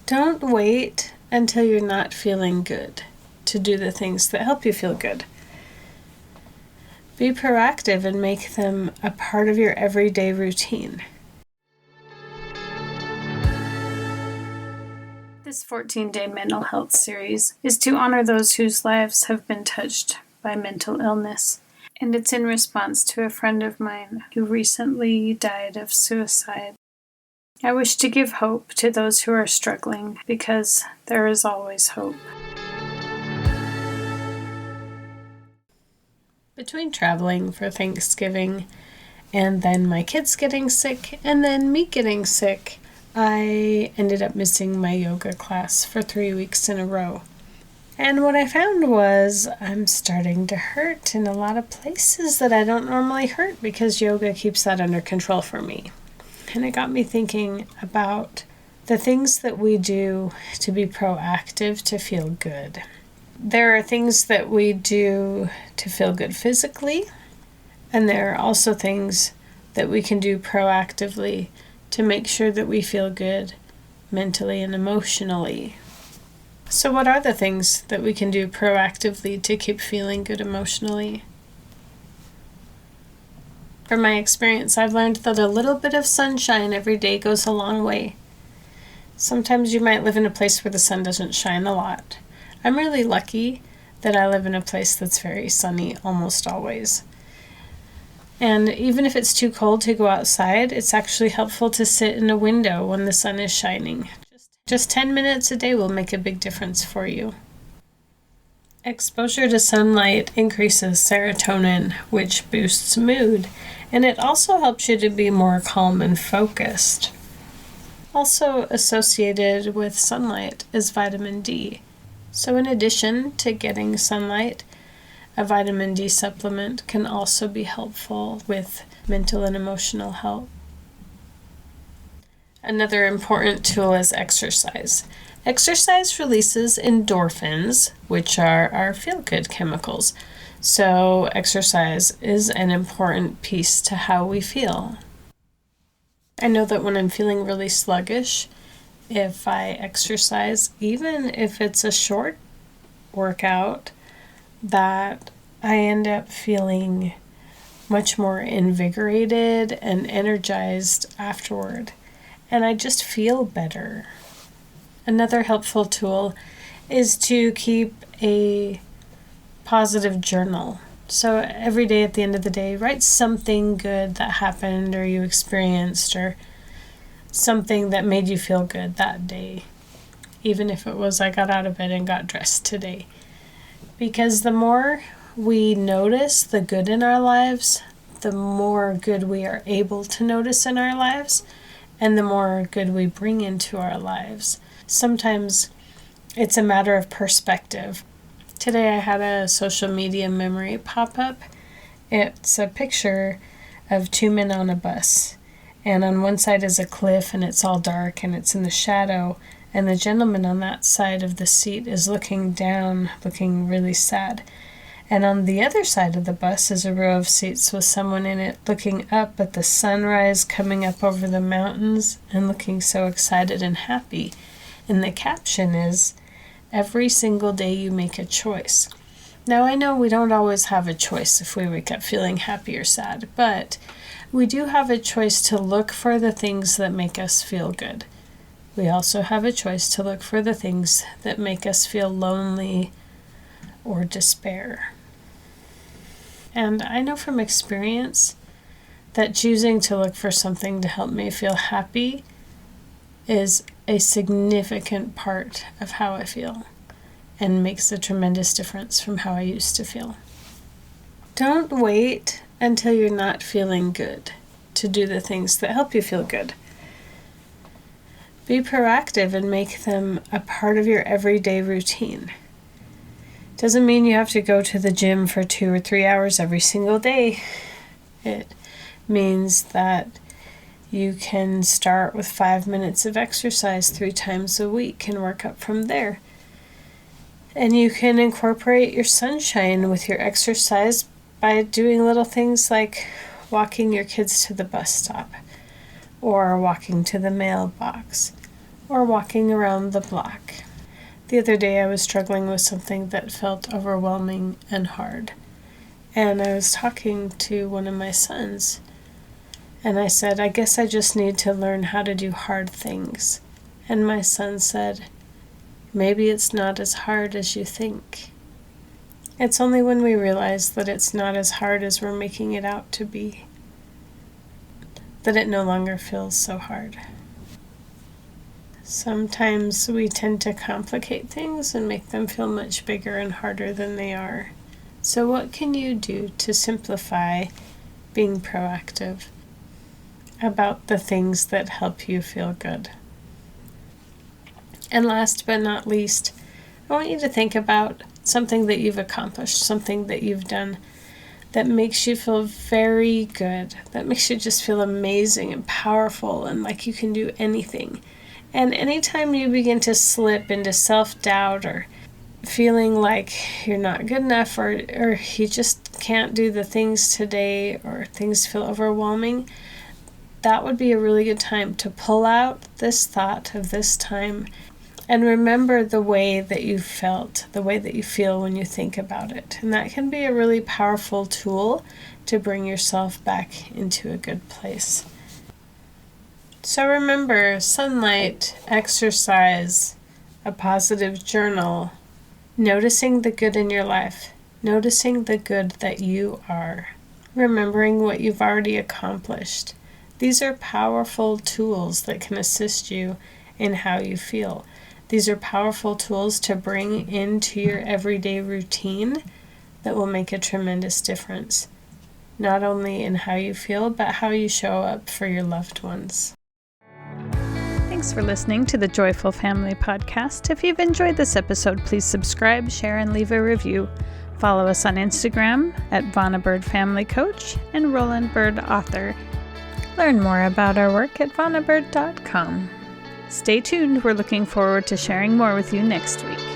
Don't wait until you're not feeling good to do the things that help you feel good. Be proactive and make them a part of your everyday routine. This 14-day mental health series is to honor those whose lives have been touched by mental illness, and it's in response to a friend of mine who recently died of suicide. I wish to give hope to those who are struggling, because there is always hope. Between traveling for Thanksgiving and then my kids getting sick and then me getting sick, I ended up missing my yoga class for 3 weeks in a row. And what I found was I'm starting to hurt in a lot of places that I don't normally hurt because yoga keeps that under control for me. And it got me thinking about the things that we do to be proactive to feel good. There are things that we do to feel good physically, and there are also things that we can do proactively to make sure that we feel good mentally and emotionally. So what are the things that we can do proactively to keep feeling good emotionally? From my experience, I've learned that a little bit of sunshine every day goes a long way. Sometimes you might live in a place where the sun doesn't shine a lot. I'm really lucky that I live in a place that's very sunny almost always. And even if it's too cold to go outside, it's actually helpful to sit in a window when the sun is shining. Just 10 minutes a day will make a big difference for you. Exposure to sunlight increases serotonin, which boosts mood, and it also helps you to be more calm and focused. Also associated with sunlight is vitamin D. So in addition to getting sunlight, a vitamin D supplement can also be helpful with mental and emotional health. Another important tool is exercise. Exercise releases endorphins, which are our feel-good chemicals. So exercise is an important piece to how we feel. I know that when I'm feeling really sluggish, if I exercise, even if it's a short workout, that I end up feeling much more invigorated and energized afterward. And I just feel better. Another helpful tool is to keep a positive journal. So every day at the end of the day, write something good that happened or you experienced or something that made you feel good that day. Even if it was I got out of bed and got dressed today. Because the more we notice the good in our lives, the more good we are able to notice in our lives, and the more good we bring into our lives. Sometimes it's a matter of perspective. Today I had a social media memory pop up. It's a picture of two men on a bus. And on one side is a cliff and it's all dark and it's in the shadow. And the gentleman on that side of the seat is looking down, looking really sad. And on the other side of the bus is a row of seats with someone in it looking up at the sunrise coming up over the mountains and looking so excited and happy. And the caption is, "Every single day you make a choice." Now I know we don't always have a choice if we wake up feeling happy or sad, but we do have a choice to look for the things that make us feel good. We also have a choice to look for the things that make us feel lonely or despair. And I know from experience that choosing to look for something to help me feel happy is a significant part of how I feel and makes a tremendous difference from how I used to feel. Don't wait until you're not feeling good to do the things that help you feel good. Be proactive and make them a part of your everyday routine. Doesn't mean you have to go to the gym for 2 or 3 hours every single day. It means that you can start with 5 minutes of exercise 3 times a week and work up from there. And you can incorporate your sunshine with your exercise by doing little things like walking your kids to the bus stop, or walking to the mailbox, or walking around the block. The other day I was struggling with something that felt overwhelming and hard. And I was talking to one of my sons, and I said, I guess I just need to learn how to do hard things. And my son said, maybe it's not as hard as you think. It's only when we realize that it's not as hard as we're making it out to be that it no longer feels so hard. Sometimes we tend to complicate things and make them feel much bigger and harder than they are. So what can you do to simplify being proactive about the things that help you feel good? And last but not least, I want you to think about something that you've accomplished, something that you've done that makes you feel very good, that makes you just feel amazing and powerful and like you can do anything. And anytime you begin to slip into self-doubt or feeling like you're not good enough or you just can't do the things today or things feel overwhelming, that would be a really good time to pull out this thought of this time and remember the way that you felt, the way that you feel when you think about it. And that can be a really powerful tool to bring yourself back into a good place. So remember, sunlight, exercise, a positive journal, noticing the good in your life, noticing the good that you are, remembering what you've already accomplished. These are powerful tools that can assist you in how you feel. These are powerful tools to bring into your everyday routine that will make a tremendous difference, not only in how you feel, but how you show up for your loved ones. Thanks for listening to the Joyful Family Podcast. If you've enjoyed this episode, please subscribe, share, and leave a review. Follow us on Instagram at Vauna Bird Family Coach and Roland Bird Author. Learn more about our work at vaunabird.com. Stay tuned. We're looking forward to sharing more with you next week.